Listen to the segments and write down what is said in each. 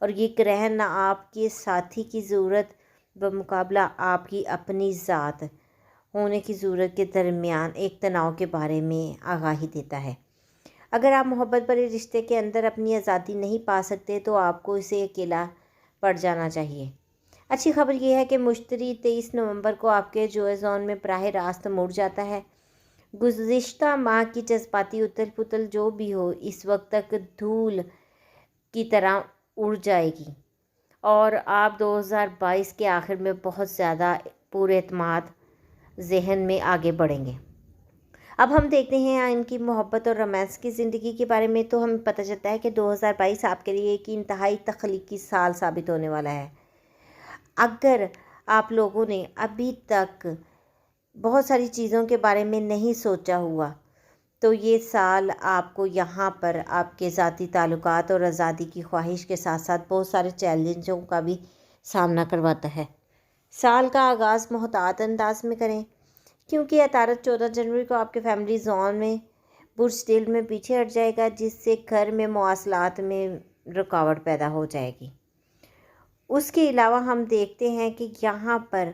اور یہ گرہن نہ آپ کے ساتھی کی ضرورت بمقابلہ آپ کی اپنی ذات ہونے کی ضرورت کے درمیان ایک تناؤ کے بارے میں آگاہی دیتا ہے۔ اگر آپ محبت بھرے رشتے کے اندر اپنی آزادی نہیں پا سکتے تو آپ کو اسے اکیلا پڑ جانا چاہیے۔ اچھی خبر یہ ہے کہ مشتری 23 نومبر کو آپ کے جوئے زون میں براہ راست مڑ جاتا ہے۔ گزشتہ ماہ کی جذباتی اتل پتل جو بھی ہو اس وقت تک دھول کی طرح اڑ جائے گی اور آپ 2022 کے آخر میں بہت زیادہ پر اعتماد ذہن میں آگے بڑھیں گے۔ اب ہم دیکھتے ہیں ان کی محبت اور رومانس کی زندگی کے بارے میں، تو ہمیں پتہ چلتا ہے کہ 2022 آپ کے لیے ایک انتہائی تخلیقی سال ثابت ہونے والا ہے۔ اگر آپ لوگوں نے ابھی تک بہت ساری چیزوں کے بارے میں نہیں سوچا ہوا تو یہ سال آپ کو یہاں پر آپ کے ذاتی تعلقات اور آزادی کی خواہش کے ساتھ ساتھ بہت سارے چیلنجوں کا بھی سامنا کرواتا ہے۔ سال کا آغاز محتاط انداز میں کریں، کیونکہ عطارد 14 جنوری کو آپ کے فیملی زون میں برج ڈیل میں پیچھے ہٹ جائے گا، جس سے گھر میں مواصلات میں رکاوٹ پیدا ہو جائے گی۔ اس کے علاوہ ہم دیکھتے ہیں کہ یہاں پر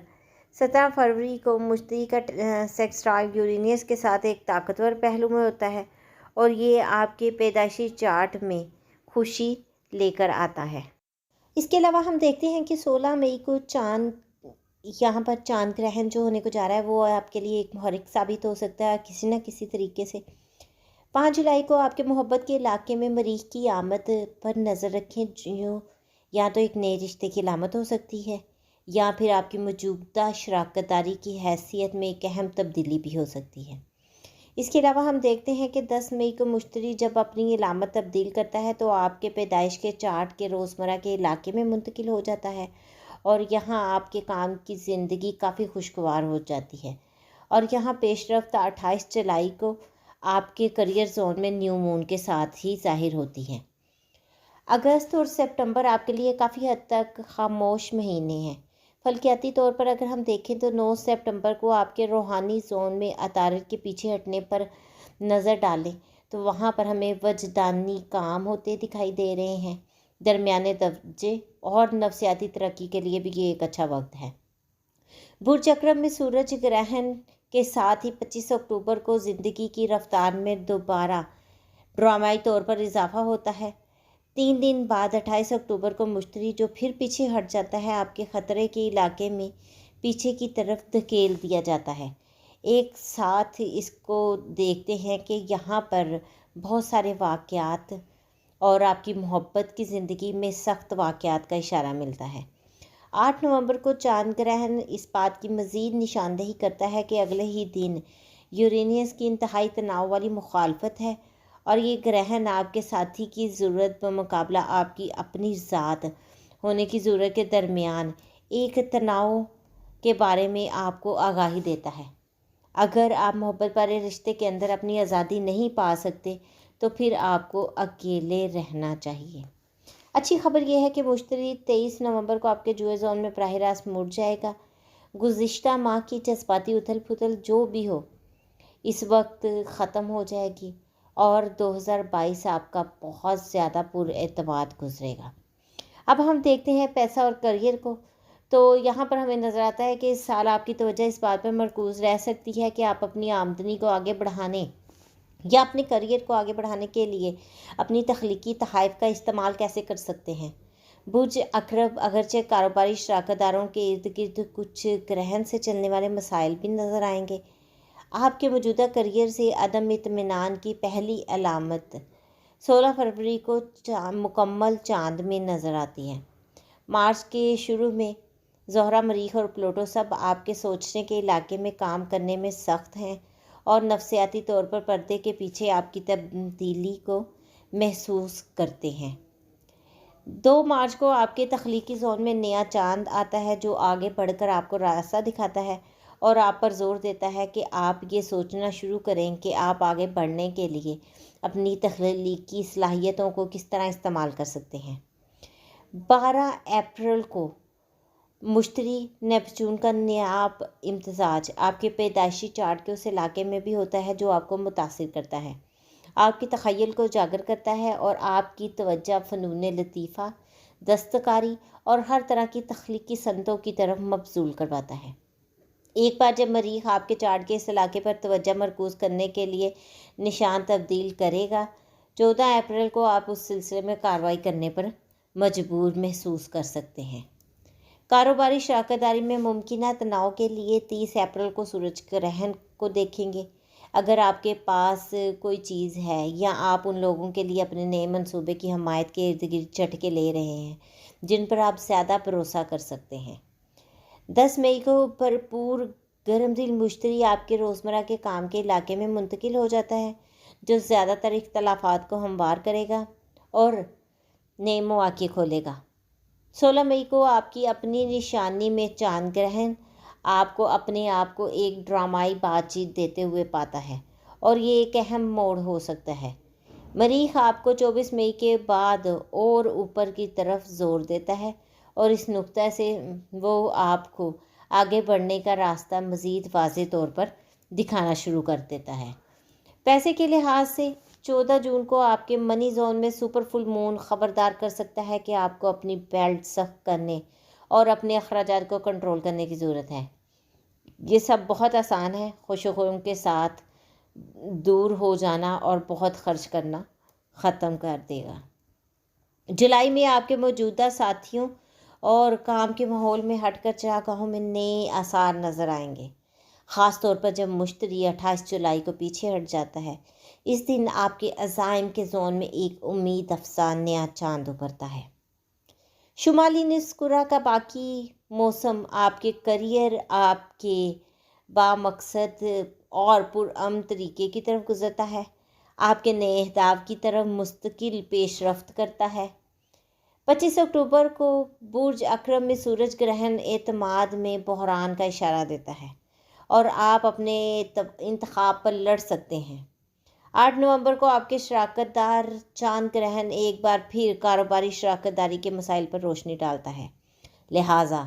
17 فروری کو مشتری کا سیکسٹائل یورینس کے ساتھ ایک طاقتور پہلو میں ہوتا ہے اور یہ آپ کے پیدائشی چارٹ میں خوشی لے کر آتا ہے۔ اس کے علاوہ ہم دیکھتے ہیں کہ 16 مئی کو یہاں پر چاند گرہن جو ہونے کو جا رہا ہے وہ آپ کے لیے ایک محرک ثابت ہو سکتا ہے کسی نہ کسی طریقے سے۔ 5 جولائی کو آپ کے محبت کے علاقے میں مریخ کی آمد پر نظر رکھیں، جو یا تو ایک نئے رشتے کی علامت ہو سکتی ہے یا پھر آپ کی موجودہ شراکت داری کی حیثیت میں ایک اہم تبدیلی بھی ہو سکتی ہے۔ اس کے علاوہ ہم دیکھتے ہیں کہ 10 مئی کو مشتری جب اپنی علامت تبدیل کرتا ہے تو آپ کے پیدائش کے چارٹ کے روزمرہ کے علاقے میں منتقل ہو جاتا ہے اور یہاں آپ کے کام کی زندگی کافی خوشگوار ہو جاتی ہے، اور یہاں پیش رفت 28 جولائی کو آپ کے کریئر زون میں نیو مون کے ساتھ ہی ظاہر ہوتی ہے۔ اگست اور سپتمبر آپ کے لیے کافی حد تک خاموش مہینے ہیں۔ فلکیاتی طور پر اگر ہم دیکھیں تو 9 سپتمبر کو آپ کے روحانی زون میں عطارد کے پیچھے ہٹنے پر نظر ڈالیں تو وہاں پر ہمیں وجدانی کام ہوتے دکھائی دے رہے ہیں۔ درمیانے درجے اور نفسیاتی ترقی کے لیے بھی یہ ایک اچھا وقت ہے۔ برج اکرم میں سورج گرہن کے ساتھ ہی 25 اکتوبر کو زندگی کی رفتار میں دوبارہ ڈرامائی طور پر اضافہ ہوتا ہے۔ 3 دن بعد 28 اکتوبر کو مشتری جو پھر پیچھے ہٹ جاتا ہے آپ کے خطرے کے علاقے میں پیچھے کی طرف دھکیل دیا جاتا ہے۔ ایک ساتھ اس کو دیکھتے ہیں کہ یہاں پر بہت سارے واقعات اور آپ کی محبت کی زندگی میں سخت واقعات کا اشارہ ملتا ہے۔ 8 نومبر کو چاند گرہن اس بات کی مزید نشاندہی کرتا ہے کہ اگلے ہی دن یورینس کی انتہائی تناؤ والی مخالفت ہے اور یہ گرہن آپ کے ساتھی کی ضرورت بمقابلہ آپ کی اپنی ذات ہونے کی ضرورت کے درمیان ایک تناؤ کے بارے میں آپ کو آگاہی دیتا ہے۔ اگر آپ محبت بھرے رشتے کے اندر اپنی آزادی نہیں پا سکتے تو پھر آپ کو اکیلے رہنا چاہیے۔ اچھی خبر یہ ہے کہ مشتری 23 نومبر کو آپ کے جوئے زون میں براہ راست مڑ جائے گا۔ گزشتہ ماہ کی جذباتی اتھل پھتل جو بھی ہو اس وقت ختم ہو جائے گی اور 2022 آپ کا بہت زیادہ پر اعتماد گزرے گا۔ اب ہم دیکھتے ہیں پیسہ اور کریئر کو، تو یہاں پر ہمیں نظر آتا ہے کہ اس سال آپ کی توجہ اس بات پر مرکوز رہ سکتی ہے کہ آپ اپنی آمدنی کو آگے بڑھانے یا اپنے کریئر کو آگے بڑھانے کے لیے اپنی تخلیقی تحائف کا استعمال کیسے کر سکتے ہیں۔ برج اکرم اگرچہ کاروباری شراکت داروں کے ارد گرد کچھ گرہن سے چلنے والے مسائل بھی نظر آئیں گے۔ آپ کے موجودہ کریئر سے عدم اطمینان کی پہلی علامت 16 فروری کو مکمل چاند میں نظر آتی ہے۔ مارچ کے شروع میں زہرہ، مریخ اور پلوٹو سب آپ کے سوچنے کے علاقے میں کام کرنے میں سخت ہیں اور نفسیاتی طور پر پردے کے پیچھے آپ کی تبدیلی کو محسوس کرتے ہیں۔ 2 مارچ کو آپ کے تخلیقی زون میں نیا چاند آتا ہے جو آگے بڑھ کر آپ کو راستہ دکھاتا ہے اور آپ پر زور دیتا ہے کہ آپ یہ سوچنا شروع کریں کہ آپ آگے بڑھنے کے لیے اپنی تخلیقی صلاحیتوں کو کس طرح استعمال کر سکتے ہیں۔ 12 اپریل کو مشتری نیپچون کا نایاب امتزاج آپ کے پیدائشی چارٹ کے اس علاقے میں بھی ہوتا ہے جو آپ کو متاثر کرتا ہے، آپ کی تخیل کو اجاگر کرتا ہے اور آپ کی توجہ فنون لطیفہ، دستکاری اور ہر طرح کی تخلیقی صنعتوں کی طرف مبذول کرواتا ہے۔ ایک بار جب مریخ آپ کے چارٹ کے اس علاقے پر توجہ مرکوز کرنے کے لیے نشان تبدیل کرے گا، 14 اپریل کو آپ اس سلسلے میں کارروائی کرنے پر مجبور محسوس کر سکتے ہیں۔ کاروباری شراکت داری میں ممکنہ تناؤ کے لیے 30 اپریل کو سورج گرہن کو دیکھیں گے۔ اگر آپ کے پاس کوئی چیز ہے یا آپ ان لوگوں کے لیے اپنے نئے منصوبے کی حمایت کے ارد گرد جھٹکے لے رہے ہیں جن پر آپ زیادہ بھروسہ کر سکتے ہیں۔ 10 مئی کو بھرپور گرم دل مشتری آپ کے روزمرہ کے کام کے علاقے میں منتقل ہو جاتا ہے، جو زیادہ تر اختلافات کو ہموار کرے گا اور نئے مواقع کھولے گا۔ 16 مئی کو آپ کی اپنی نشانی میں چاند گرہن آپ کو اپنے آپ کو ایک ڈرامائی بات چیت دیتے ہوئے پاتا ہے اور یہ ایک اہم موڑ ہو سکتا ہے۔ مریخ آپ کو 24 مئی کے بعد اور اوپر کی طرف زور دیتا ہے اور اس نقطہ سے وہ آپ کو آگے بڑھنے کا راستہ مزید واضح طور پر دکھانا شروع کر دیتا ہے۔ پیسے کے لحاظ سے 14 جون کو آپ کے منی زون میں سپر فل مون خبردار کر سکتا ہے کہ آپ کو اپنی بیلٹ سخت کرنے اور اپنے اخراجات کو کنٹرول کرنے کی ضرورت ہے۔ یہ سب بہت آسان ہے، خوش و خرم کے ساتھ دور ہو جانا اور بہت خرچ کرنا ختم کر دے گا۔ جولائی میں آپ کے موجودہ ساتھیوں اور کام کے ماحول میں ہٹ کر چراگاہوں میں نئے آثار نظر آئیں گے، خاص طور پر جب مشتری 28 جولائی کو پیچھے ہٹ جاتا ہے۔ اس دن آپ کے عزائم کے زون میں ایک امید افزا نیا چاند ابھرتا ہے۔ شمالی نصف کرہ کا باقی موسم آپ کے کیریئر آپ کے بامقصد اور پرامن طریقے کی طرف گزرتا ہے، آپ کے نئے اہداف کی طرف مستقل پیش رفت کرتا ہے۔ 25 اکتوبر کو برج اکرم میں سورج گرہن اعتماد میں بحران کا اشارہ دیتا ہے اور آپ اپنے انتخاب پر لڑ سکتے ہیں۔ 8 نومبر کو آپ کے شراکت دار چاند گرہن ایک بار پھر کاروباری شراکت داری کے مسائل پر روشنی ڈالتا ہے، لہٰذا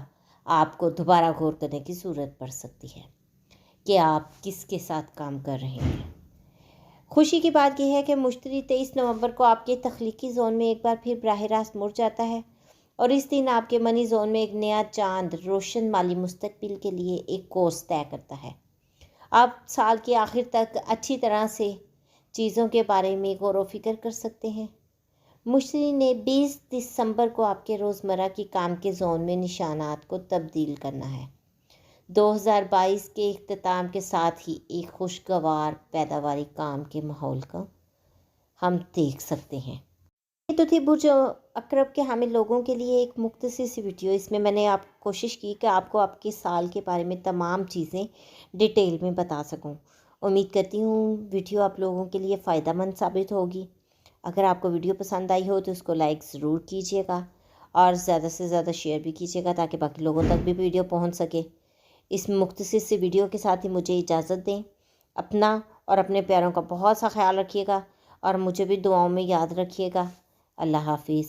آپ کو دوبارہ غور کرنے کی ضرورت پڑ سکتی ہے کہ آپ کس کے ساتھ کام کر رہے ہیں۔ خوشی کی بات یہ ہے کہ مشتری 23 نومبر کو آپ کے تخلیقی زون میں ایک بار پھر براہ راست مڑ جاتا ہے اور اس دن آپ کے منی زون میں ایک نیا چاند روشن مالی مستقبل کے لیے ایک کورس طے کرتا ہے۔ آپ سال کے آخر تک اچھی طرح سے چیزوں کے بارے میں غور و فکر کر سکتے ہیں۔ مشتری نے 20 دسمبر کو آپ کے روزمرہ کی کام کے زون میں نشانات کو تبدیل کرنا ہے۔ 2022 کے اختتام کے ساتھ ہی ایک خوشگوار پیداواری کام کے ماحول کو ہم دیکھ سکتے ہیں۔ یہ تو تھی برج اکرم کے حامل لوگوں کے لیے ایک مختصر سی ویڈیو۔ اس میں نے کوشش کی کہ آپ کو آپ کے سال کے بارے میں تمام چیزیں ڈیٹیل میں بتا سکوں۔ امید کرتی ہوں ویڈیو آپ لوگوں کے لیے فائدہ مند ثابت ہوگی۔ اگر آپ کو ویڈیو پسند آئی ہو تو اس کو لائک ضرور کیجیے گا اور زیادہ سے زیادہ شیئر بھی کیجیے گا تاکہ باقی لوگوں تک بھی ویڈیو پہنچ سکے۔ اس مختصر سے ویڈیو کے ساتھ ہی مجھے اجازت دیں۔ اپنا اور اپنے پیاروں کا بہت سا خیال رکھیے گا اور مجھے بھی دعاؤں میں یاد رکھیے گا۔ اللہ حافظ۔